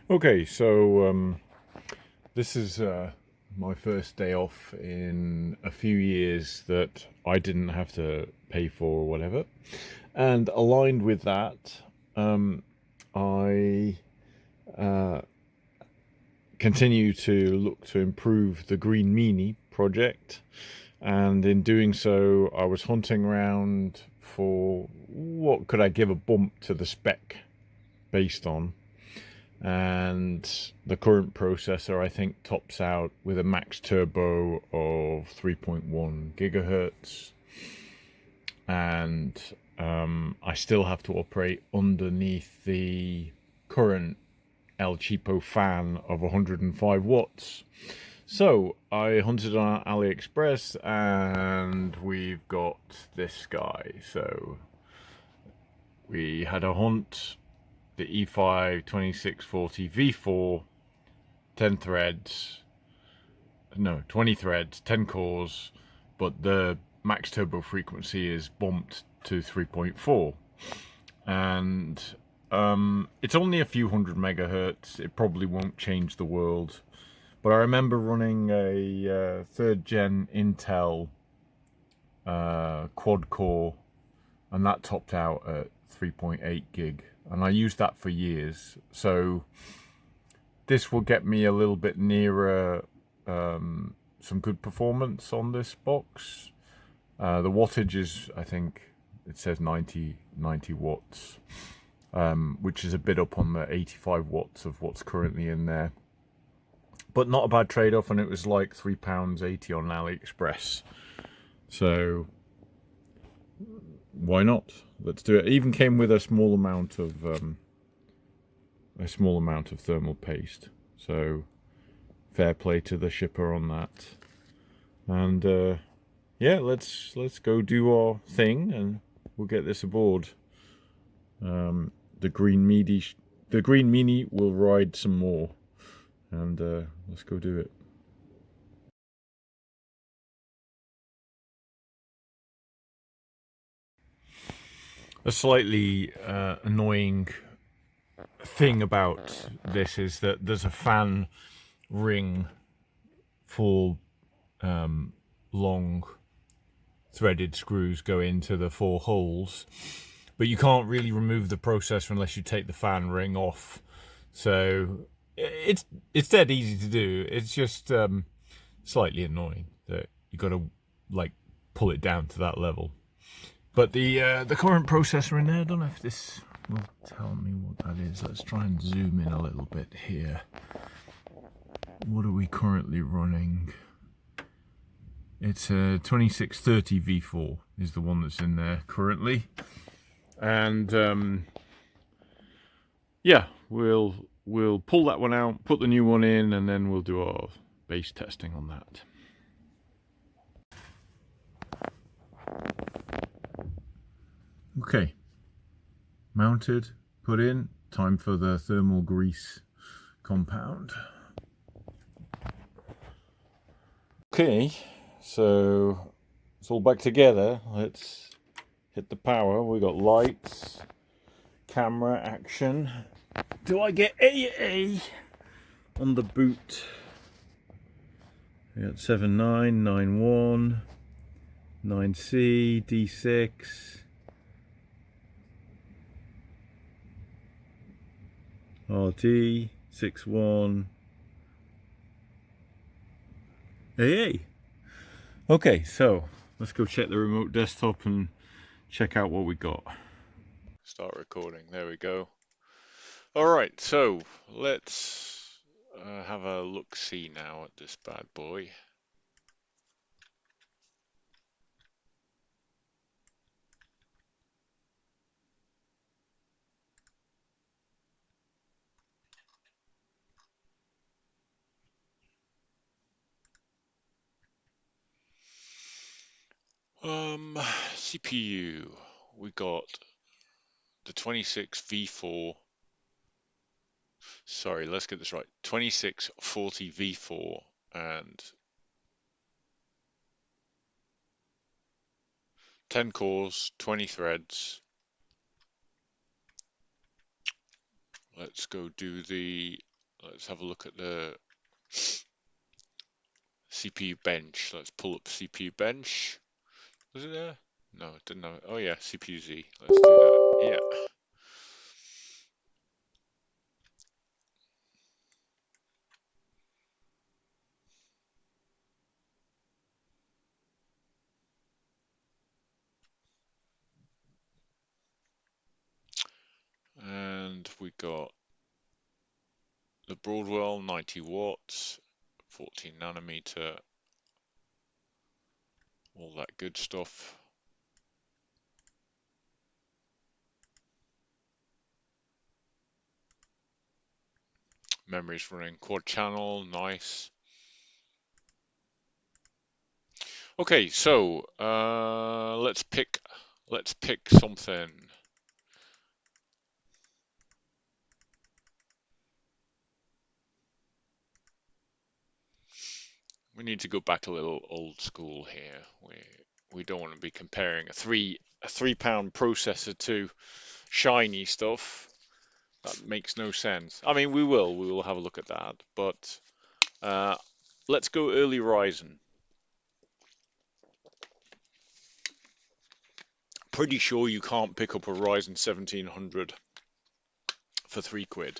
Okay, so this is my first day off in a few years that I didn't have to pay for or whatever. And aligned with that, I continue to look to improve the Green Meanie project. And in doing so, I was hunting around for what could I give a bump to the spec based on. And the current processor I think tops out with a max turbo of 3.1 gigahertz, and I still have to operate underneath the current El Cheapo fan of 105 watts. So I hunted on AliExpress and we've got this guy. So we had a hunt, the E5 2640 V4, 10 threads, no, 20 threads, 10 cores, but the max turbo frequency is bumped to 3.4. And it's only a few hundred megahertz. It probably won't change the world. But I remember running a third gen Intel quad core, and that topped out at 3.8 gig. And I used that for years. So this will get me a little bit nearer some good performance on this box. The wattage is, I think, it says 90 watts, which is a bit up on the 85 watts of what's currently in there. But not a bad trade-off, and it was like £3.80 on AliExpress. So why not? Let's do it. It even came with a small amount of thermal paste. So fair play to the shipper on that. And yeah, let's go do our thing, and we'll get this aboard. The green meanie will ride some more, and let's go do it. A slightly annoying thing about this is that there's a fan ring for long threaded screws go into the 4 holes, but you can't really remove the processor unless you take the fan ring off. So it's dead easy to do. It's just slightly annoying that you got to like pull it down to that level. But the current processor in there, I don't know if this will tell me what that is. Let's try and zoom in a little bit here. What are we currently running? It's a 2630 V4 is the one that's in there currently. And yeah, we'll pull that one out, put the new one in, and then we'll do our base testing on that. Okay, mounted, put in, time for the thermal grease compound. Okay, so it's all back together. Let's hit the power. We got lights, camera, action. Do I get AA on the boot? We got 7991, 9C, D6. RT 61 AA. Okay, so let's go check the remote desktop and check out what we got. Start recording. There we go. All right, so let's have a look-see now at this bad boy. CPU, we got the 26 V4. Sorry, let's get this right. 2640 V4 and 10 cores, 20 threads. Let's go do the let's have a look at the CPU bench. Let's pull up CPU bench. Was it there? No, it didn't have it. Oh yeah, CPU Z. Let's do that. Yeah. And we got the Broadwell 90 watts, 14 nanometer, all that good stuff. Memory's running quad channel, nice. Okay, so let's pick something. We need to go back a little old school here. We don't want to be comparing a £3 processor to shiny stuff. That makes no sense. I mean, we will have a look at that, but uh, let's go early Ryzen. Pretty sure you can't pick up a Ryzen 1700 for £3.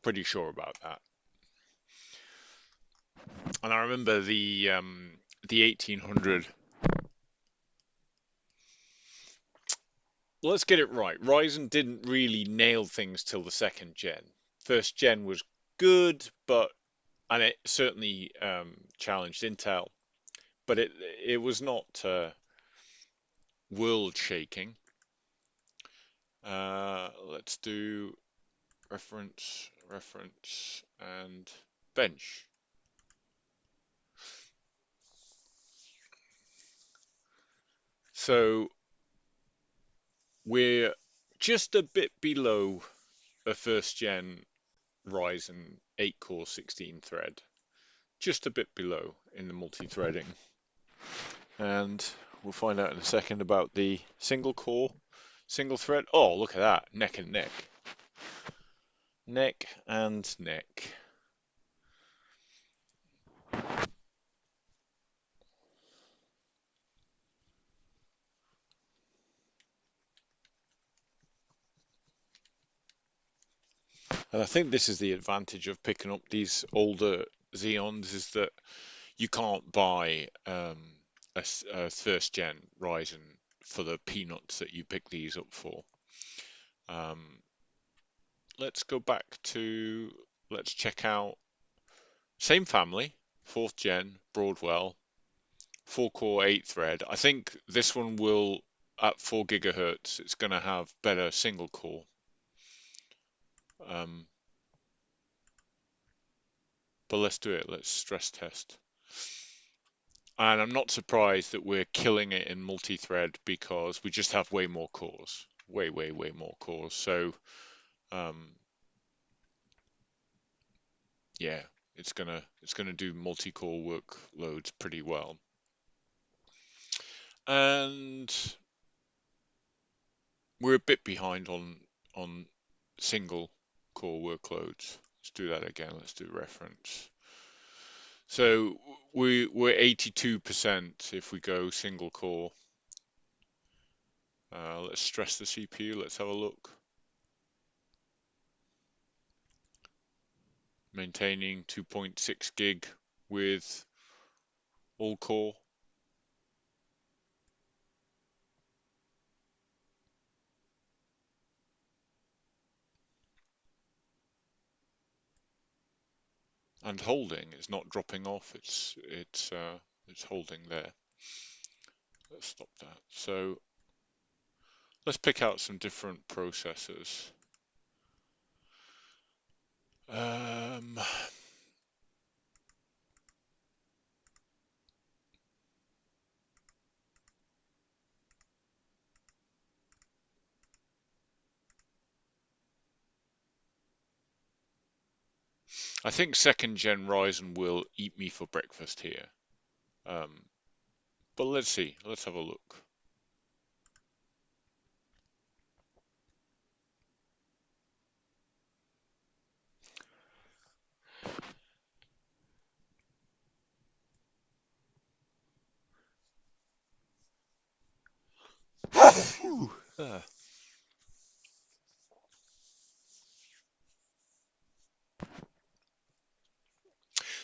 Pretty sure about that. And I remember the 1800. Let's get it right. Ryzen didn't really nail things till the second gen. First gen was good, and it certainly challenged Intel, but it was not world shaking. Let's do reference, and bench. So we're just a bit below a first gen Ryzen 8 core 16 thread, just a bit below in the multi-threading. And we'll find out in a second about the single core, single thread. Oh, look at that, neck and neck. Neck and neck. And I think this is the advantage of picking up these older Xeons, is that you can't buy a first gen Ryzen for the peanuts that you pick these up for. Um, let's go back to, let's check out, same family, fourth gen, Broadwell, 4-core 8-thread. I think this one will, at 4 gigahertz, it's going to have better single core. Um, but let's do it. Let's stress test. And I'm not surprised that we're killing it in multi-thread because we just have way more cores. Way more cores. So, um, yeah, it's gonna do multi-core workloads pretty well. And we're a bit behind on single core workloads. Let's do that again. Let's do reference. So we're 82% if we go single core. Let's stress the CPU. Let's have a look. Maintaining 2.6 gig with all core. And holding. It's not dropping off. It's holding there. Let's stop that. So let's pick out some different processors. Um, I think second gen Ryzen will eat me for breakfast here. Um, but let's see. Let's have a look. Ah.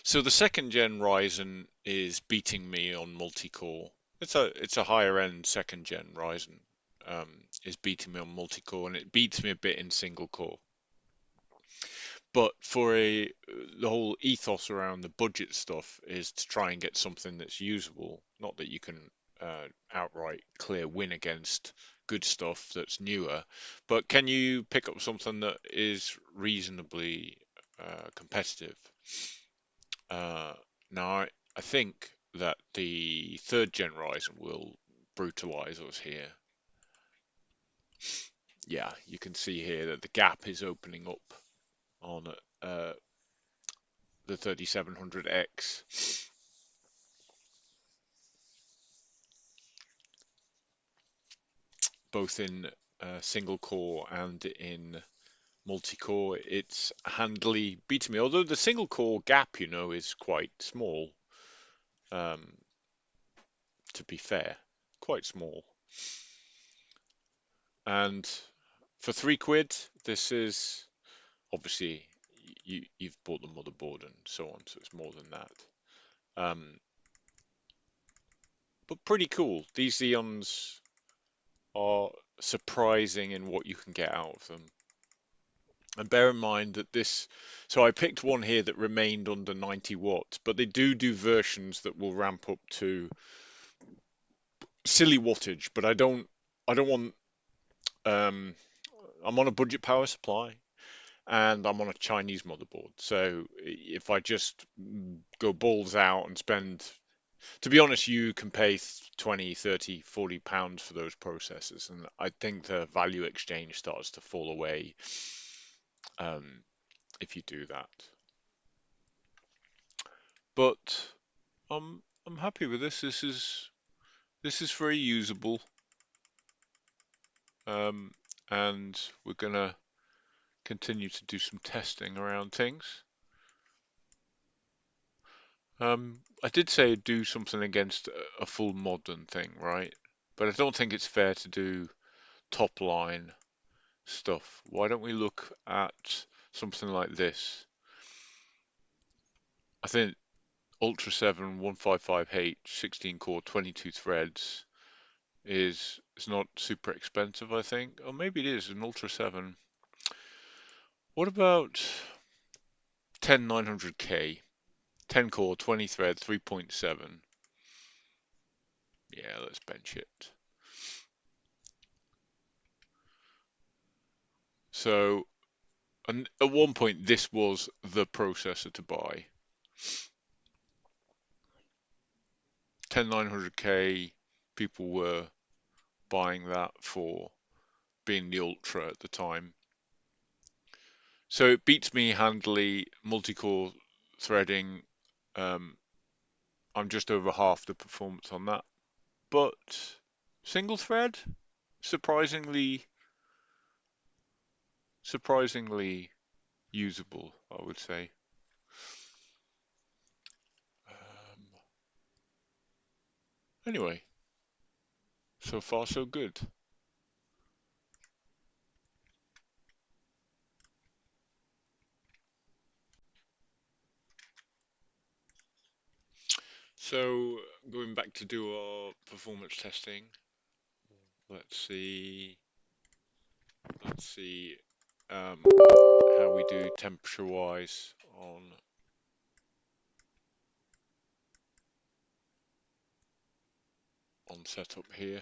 So the second gen Ryzen is beating me on multi-core. It's a higher end second gen Ryzen. Is beating me on multi-core, and it beats me a bit in single core. But for the whole ethos around the budget stuff is to try and get something that's usable. Not that you can outright clear win against good stuff that's newer, but can you pick up something that is reasonably competitive? Uh, now, I think that the third gen Ryzen will brutalize us here. Yeah, you can see here that the gap is opening up on uh, the 3700X, both in single core and in multi-core. It's handily beating me, although the single core gap, is quite small. Um, to be fair, quite small. And for £3, this is obviously you've bought the motherboard and so on, so it's more than that. Um, but pretty cool. These Xeons are surprising in what you can get out of them. And bear in mind that so I picked one here that remained under 90 watts, but they do versions that will ramp up to silly wattage. But I don't want. Um, I'm on a budget power supply, and I'm on a Chinese motherboard. So if I just go balls out and spend, to be honest, you can pay 20, 30, 40 pounds for those processors, and I think the value exchange starts to fall away um, if you do that. But I'm happy with this. This is very usable, um, and we're gonna continue to do some testing around things. I did say do something against a full modern thing, right? But I don't think it's fair to do top line stuff. Why don't we look at something like this? I think Ultra 7 155H 16 core 22 threads is not super expensive, I think. Or maybe it is an Ultra 7. What about 10900K? 10 core, 20 thread, 3.7. Yeah, let's bench it. So, and at one point, this was the processor to buy. 10900K, people were buying that for being the Ultra at the time. So it beats me handily, multi-core threading. Um, I'm just over half the performance on that. But single thread, surprisingly usable, I would say. Anyway, so far so good. So going back to do our performance testing, let's see, let's see how we do temperature wise on setup here.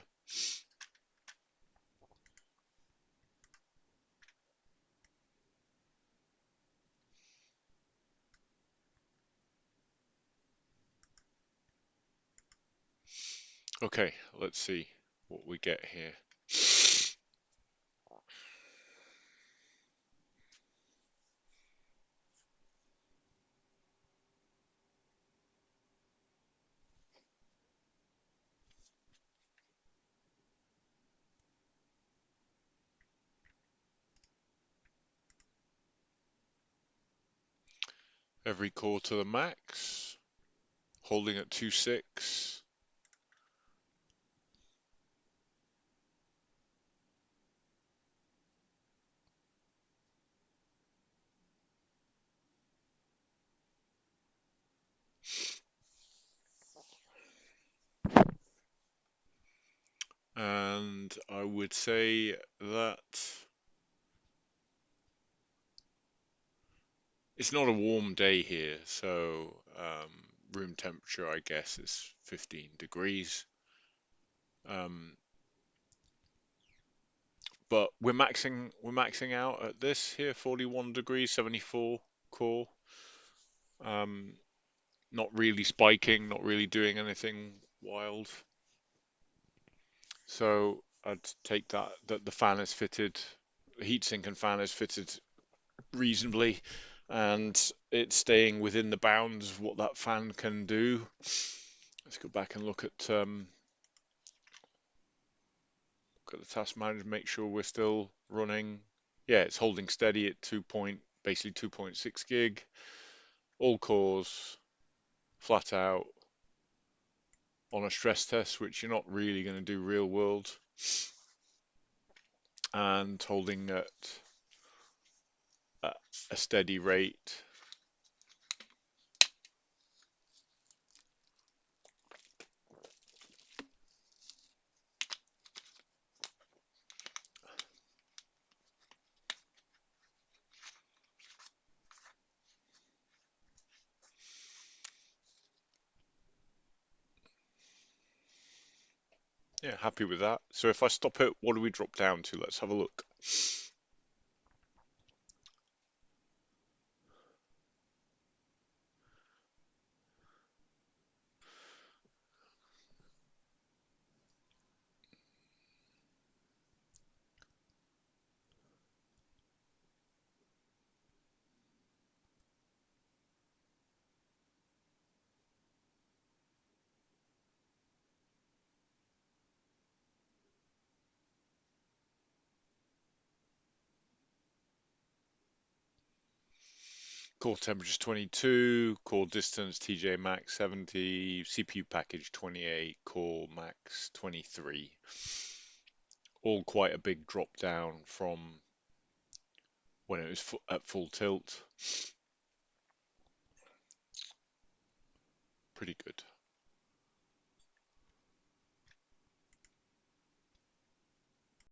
Okay, let's see what we get here. Every core to the max, holding at 2.6. and I would say that it's not a warm day here, so room temperature, I guess, is 15 degrees. Um, but we're maxing out at this here, 41 degrees, 74 core. Um, not really spiking, not really doing anything wild. So I'd take that the fan is fitted, the heatsink and fan is fitted reasonably, and it's staying within the bounds of what that fan can do. Let's go back and look at the task manager, make sure we're still running. Yeah, it's holding steady at basically 2.6 gig, all cores, flat out on a stress test, which you're not really going to do real world, and holding at a steady rate. Yeah, happy with that. So if I stop it, what do we drop down to? Let's have a look. Core temperature 22, core distance TJ max 70, CPU package 28, core max 23. All quite a big drop down from when it was at full tilt. Pretty good.